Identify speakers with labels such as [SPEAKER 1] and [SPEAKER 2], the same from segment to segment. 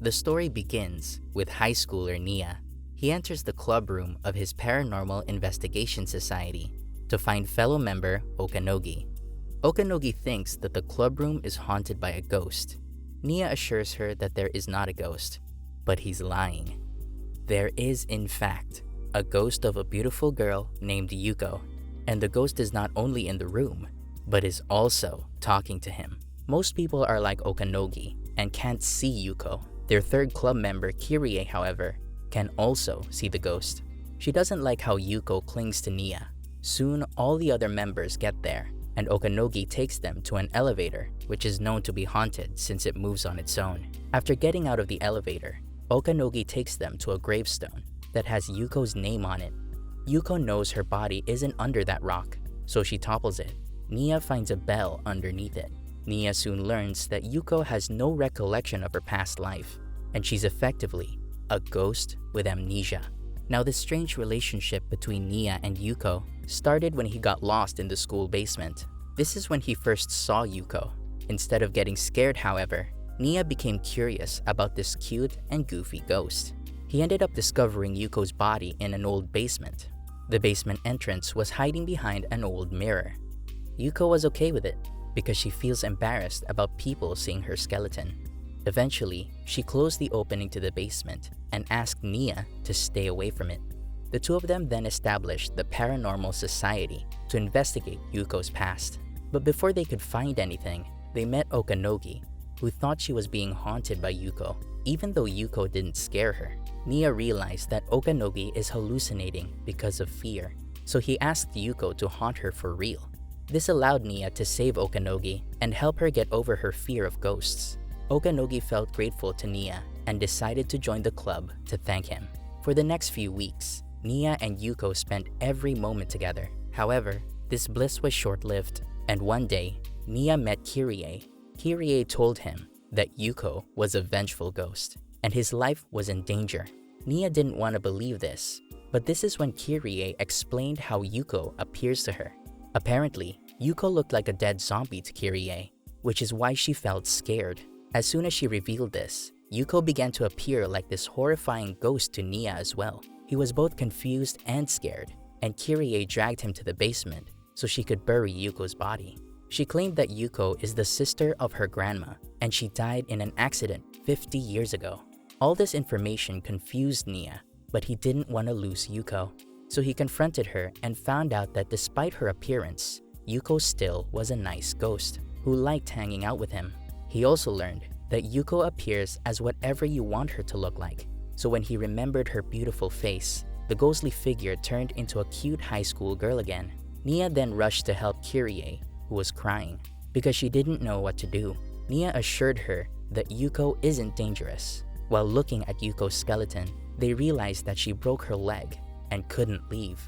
[SPEAKER 1] The story begins with high schooler Nia. He enters the club room of his paranormal investigation society to find fellow member Okanogi. Okanogi thinks that the club room is haunted by a ghost. Nia assures her that there is not a ghost, but he's lying. There is, in fact, a ghost of a beautiful girl named Yuko, and the ghost is not only in the room, but is also talking to him. Most people are like Okanogi and can't see Yuko. Their third club member, Kirie, however, can also see the ghost. She doesn't like how Yuko clings to Nia. Soon, all the other members get there, and Okanogi takes them to an elevator, which is known to be haunted since it moves on its own. After getting out of the elevator, Okanogi takes them to a gravestone that has Yuko's name on it. Yuko knows her body isn't under that rock, so she topples it. Nia finds a bell underneath it. Nia soon learns that Yuko has no recollection of her past life, and she's effectively a ghost with amnesia. Now, this strange relationship between Nia and Yuko started when he got lost in the school basement. This is when he first saw Yuko. Instead of getting scared, however, Nia became curious about this cute and goofy ghost. He ended up discovering Yuko's body in an old basement. The basement entrance was hiding behind an old mirror. Yuko was okay with it because she feels embarrassed about people seeing her skeleton. Eventually, she closed the opening to the basement and asked Nia to stay away from it. The two of them then established the Paranormal Society to investigate Yuko's past. But before they could find anything, they met Okanogi, who thought she was being haunted by Yuko, even though Yuko didn't scare her. Nia realized that Okanogi is hallucinating because of fear, so he asked Yuko to haunt her for real. This allowed Nia to save Okanogi and help her get over her fear of ghosts. Okanogi felt grateful to Nia and decided to join the club to thank him. For the next few weeks, Nia and Yuko spent every moment together. However, this bliss was short-lived, and one day, Nia met Kirie. Kirie told him that Yuko was a vengeful ghost, and his life was in danger. Nia didn't want to believe this, but this is when Kirie explained how Yuko appears to her. Apparently, Yuko looked like a dead zombie to Kirie, which is why she felt scared. As soon as she revealed this, Yuko began to appear like this horrifying ghost to Nia as well. He was both confused and scared, and Kirie dragged him to the basement so she could bury Yuko's body. She claimed that Yuko is the sister of her grandma, and she died in an accident 50 years ago. All this information confused Nia, but he didn't want to lose Yuko. So he confronted her and found out that despite her appearance, Yuko still was a nice ghost who liked hanging out with him. He also learned that Yuko appears as whatever you want her to look like. So when he remembered her beautiful face, the ghostly figure turned into a cute high school girl again. Nia then rushed to help Kirie, who was crying, because she didn't know what to do. Nia assured her that Yuko isn't dangerous. While looking at Yuko's skeleton, they realized that she broke her leg and couldn't leave.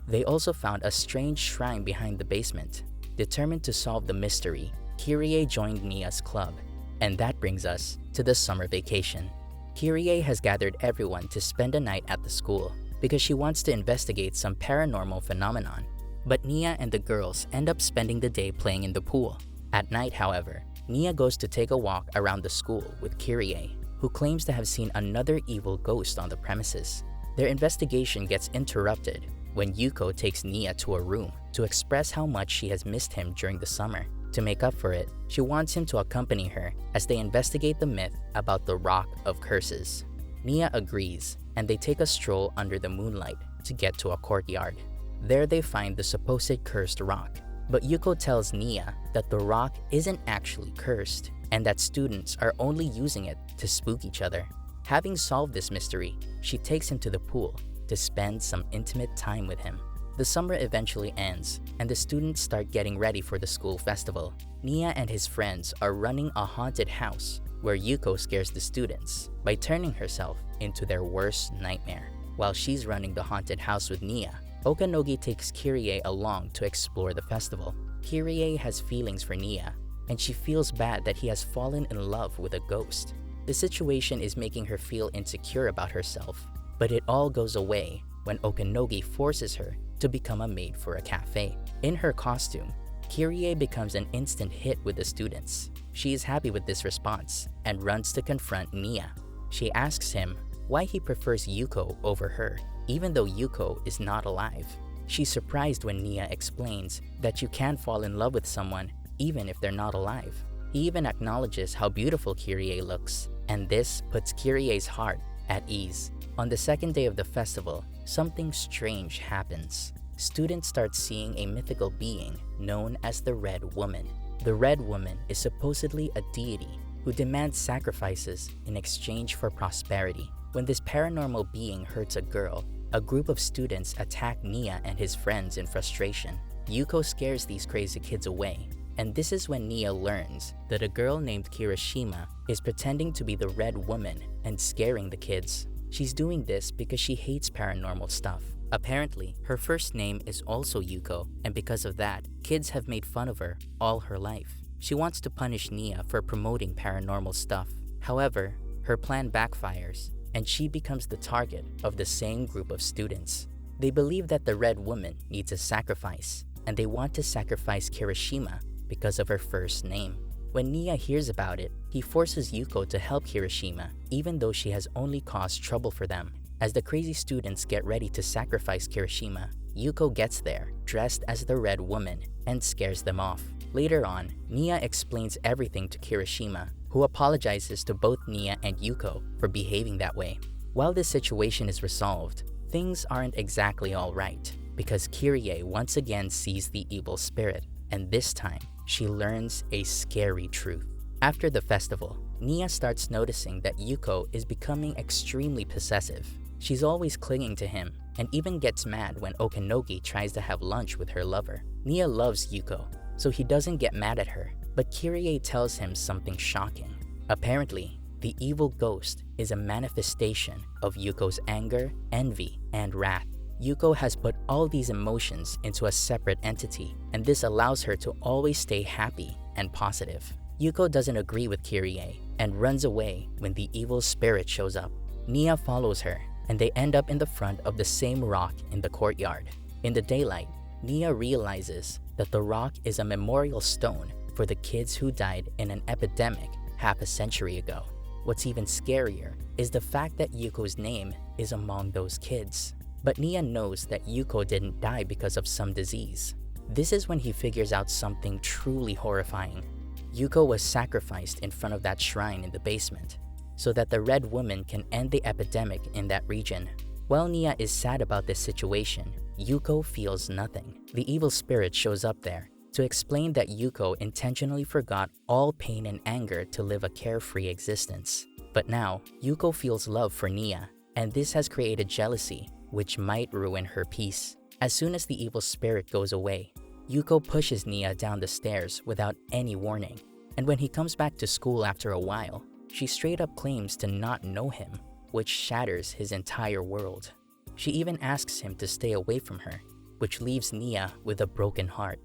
[SPEAKER 1] They also found a strange shrine behind the basement. Determined to solve the mystery, Kirie joined Nia's club, and that brings us to the summer vacation. Kirie has gathered everyone to spend a night at the school because she wants to investigate some paranormal phenomenon. But Nia and the girls end up spending the day playing in the pool. At night, however, Nia goes to take a walk around the school with Kirie, who claims to have seen another evil ghost on the premises. Their investigation gets interrupted when Yuko takes Nia to a room to express how much she has missed him during the summer. To make up for it, she wants him to accompany her as they investigate the myth about the Rock of Curses. Nia agrees, and they take a stroll under the moonlight to get to a courtyard. There they find the supposed cursed rock, but Yuko tells Nia that the rock isn't actually cursed and that students are only using it to spook each other. Having solved this mystery, she takes him to the pool to spend some intimate time with him. The summer eventually ends, and the students start getting ready for the school festival. Nia and his friends are running a haunted house where Yuko scares the students by turning herself into their worst nightmare. While she's running the haunted house with Nia, Okanogi takes Kirie along to explore the festival. Kirie has feelings for Nia, and she feels bad that he has fallen in love with a ghost. The situation is making her feel insecure about herself, but it all goes away when Okanogi forces her to become a maid for a cafe. In her costume, Kirie becomes an instant hit with the students. She is happy with this response and runs to confront Nia. She asks him why he prefers Yuko over her, even though Yuko is not alive. She's surprised when Nia explains that you can fall in love with someone even if they're not alive. He even acknowledges how beautiful Kyrie looks, and this puts Kyrie's heart at ease. On the second day of the festival, something strange happens. Students start seeing a mythical being known as the Red Woman. The Red Woman is supposedly a deity who demands sacrifices in exchange for prosperity. When this paranormal being hurts a girl, a group of students attack Nia and his friends in frustration. Yuko scares these crazy kids away, and this is when Nia learns that a girl named Kirishima is pretending to be the Red Woman and scaring the kids. She's doing this because she hates paranormal stuff. Apparently, her first name is also Yuko, and because of that, kids have made fun of her all her life. She wants to punish Nia for promoting paranormal stuff. However, her plan backfires, and she becomes the target of the same group of students. They believe that the Red Woman needs a sacrifice, and they want to sacrifice Kirishima because of her first name. When Nia hears about it, he forces Yuko to help Kirishima, even though she has only caused trouble for them. As the crazy students get ready to sacrifice Kirishima, Yuko gets there, dressed as the Red Woman, and scares them off. Later on, Nia explains everything to Kirishima, who apologizes to both Nia and Yuko for behaving that way. While this situation is resolved, things aren't exactly alright, because Kyrie once again sees the evil spirit, and this time, she learns a scary truth. After the festival, Nia starts noticing that Yuko is becoming extremely possessive. She's always clinging to him, and even gets mad when Okanogi tries to have lunch with her lover. Nia loves Yuko, so he doesn't get mad at her, but Kyrie tells him something shocking. Apparently, the evil ghost is a manifestation of Yuko's anger, envy, and wrath. Yuko has put all these emotions into a separate entity, and this allows her to always stay happy and positive. Yuko doesn't agree with Kyrie and runs away when the evil spirit shows up. Nia follows her, and they end up in the front of the same rock in the courtyard. In the daylight, Nia realizes that the rock is a memorial stone for the kids who died in an epidemic half a century ago. What's even scarier is the fact that Yuko's name is among those kids. But Nia knows that Yuko didn't die because of some disease. This is when he figures out something truly horrifying. Yuko was sacrificed in front of that shrine in the basement, so that the Red Woman can end the epidemic in that region. While Nia is sad about this situation, Yuko feels nothing. The evil spirit shows up there to explain that Yuko intentionally forgot all pain and anger to live a carefree existence. But now, Yuko feels love for Nia, and this has created jealousy, which might ruin her peace. As soon as the evil spirit goes away, Yuko pushes Nia down the stairs without any warning. And when he comes back to school after a while, she straight up claims to not know him, which shatters his entire world. She even asks him to stay away from her, which leaves Nia with a broken heart.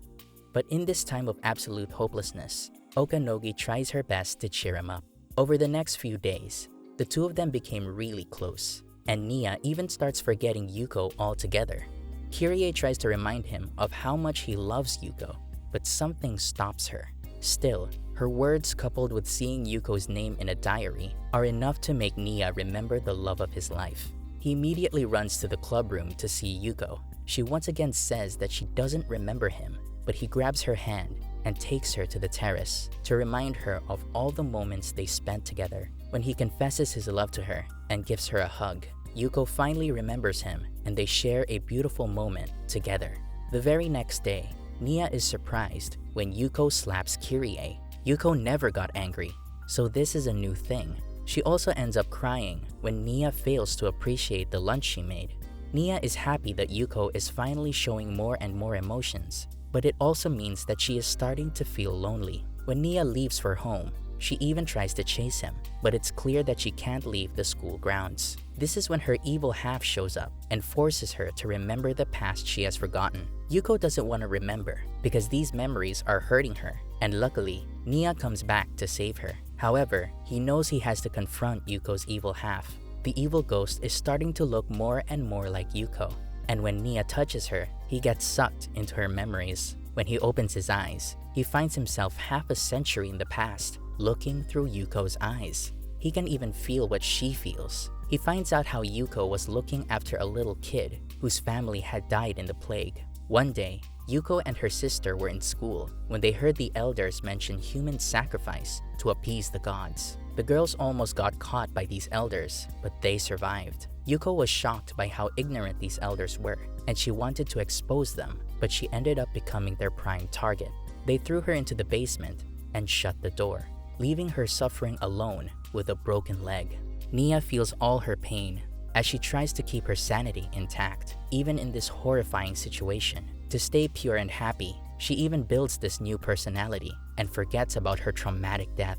[SPEAKER 1] But in this time of absolute hopelessness, Okanogi tries her best to cheer him up. Over the next few days, the two of them became really close, and Nia even starts forgetting Yuko altogether. Kyrie tries to remind him of how much he loves Yuko, but something stops her. Still, her words coupled with seeing Yuko's name in a diary are enough to make Nia remember the love of his life. He immediately runs to the club room to see Yuko. She once again says that she doesn't remember him, but he grabs her hand and takes her to the terrace to remind her of all the moments they spent together. When he confesses his love to her and gives her a hug, Yuko finally remembers him, and they share a beautiful moment together. The very next day, Nia is surprised when Yuko slaps Kyrie. Yuko never got angry, so this is a new thing. She also ends up crying when Nia fails to appreciate the lunch she made. Nia is happy that Yuko is finally showing more and more emotions, but it also means that she is starting to feel lonely. When Nia leaves for home, she even tries to chase him, but it's clear that she can't leave the school grounds. This is when her evil half shows up and forces her to remember the past she has forgotten. Yuko doesn't want to remember because these memories are hurting her, and luckily, Nia comes back to save her. However, he knows he has to confront Yuko's evil half. The evil ghost is starting to look more and more like Yuko, and when Nia touches her, he gets sucked into her memories. When he opens his eyes, he finds himself half a century in the past, looking through Yuko's eyes. He can even feel what she feels. He finds out how Yuko was looking after a little kid whose family had died in the plague. One day, Yuko and her sister were in school when they heard the elders mention human sacrifice to appease the gods. The girls almost got caught by these elders, but they survived. Yuko was shocked by how ignorant these elders were, and she wanted to expose them, but she ended up becoming their prime target. They threw her into the basement and shut the door, leaving her suffering alone with a broken leg. Nia feels all her pain as she tries to keep her sanity intact, even in this horrifying situation. To stay pure and happy, she even builds this new personality and forgets about her traumatic death.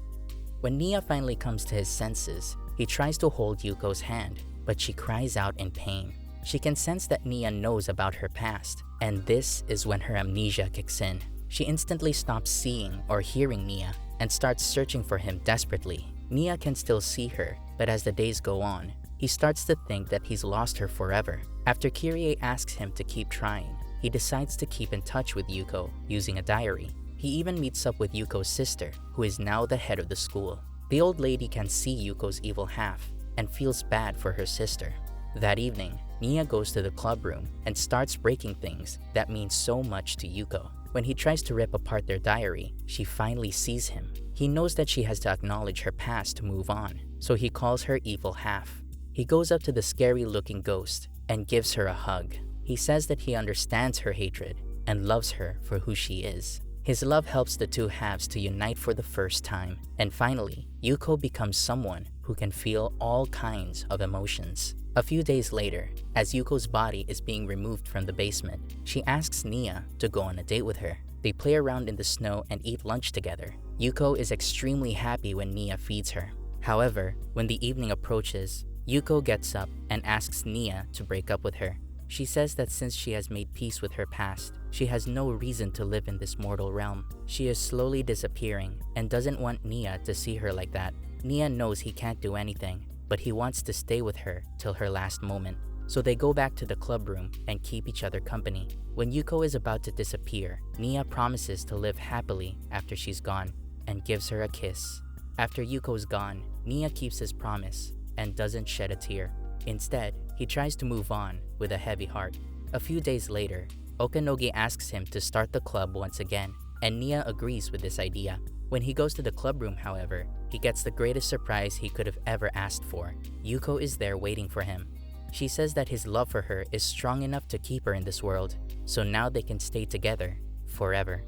[SPEAKER 1] When Nia finally comes to his senses, he tries to hold Yuko's hand, but she cries out in pain. She can sense that Nia knows about her past, and this is when her amnesia kicks in. She instantly stops seeing or hearing Nia and starts searching for him desperately. Nia can still see her, but as the days go on, he starts to think that he's lost her forever. After Kyrie asks him to keep trying, he decides to keep in touch with Yuko using a diary. He even meets up with Yuko's sister, who is now the head of the school. The old lady can see Yuko's evil half and feels bad for her sister. That evening, Nia goes to the club room and starts breaking things that mean so much to Yuko. When he tries to rip apart their diary, she finally sees him. He knows that she has to acknowledge her past to move on, so he calls her evil half. He goes up to the scary-looking ghost and gives her a hug. He says that he understands her hatred and loves her for who she is. His love helps the two halves to unite for the first time, and finally, Yuko becomes someone who can feel all kinds of emotions. A few days later, as Yuko's body is being removed from the basement, she asks Nia to go on a date with her. They play around in the snow and eat lunch together. Yuko is extremely happy when Nia feeds her. However, when the evening approaches, Yuko gets up and asks Nia to break up with her. She says that since she has made peace with her past, she has no reason to live in this mortal realm. She is slowly disappearing and doesn't want Nia to see her like that. Nia knows he can't do anything, but he wants to stay with her till her last moment. So they go back to the club room and keep each other company. When Yuko is about to disappear, Nia promises to live happily after she's gone and gives her a kiss. After Yuko's gone, Nia keeps his promise and doesn't shed a tear. Instead, he tries to move on with a heavy heart. A few days later, Okanogi asks him to start the club once again, and Nia agrees with this idea. When he goes to the club room, however, he gets the greatest surprise he could have ever asked for. Yuko is there waiting for him. She says that his love for her is strong enough to keep her in this world, so now they can stay together forever.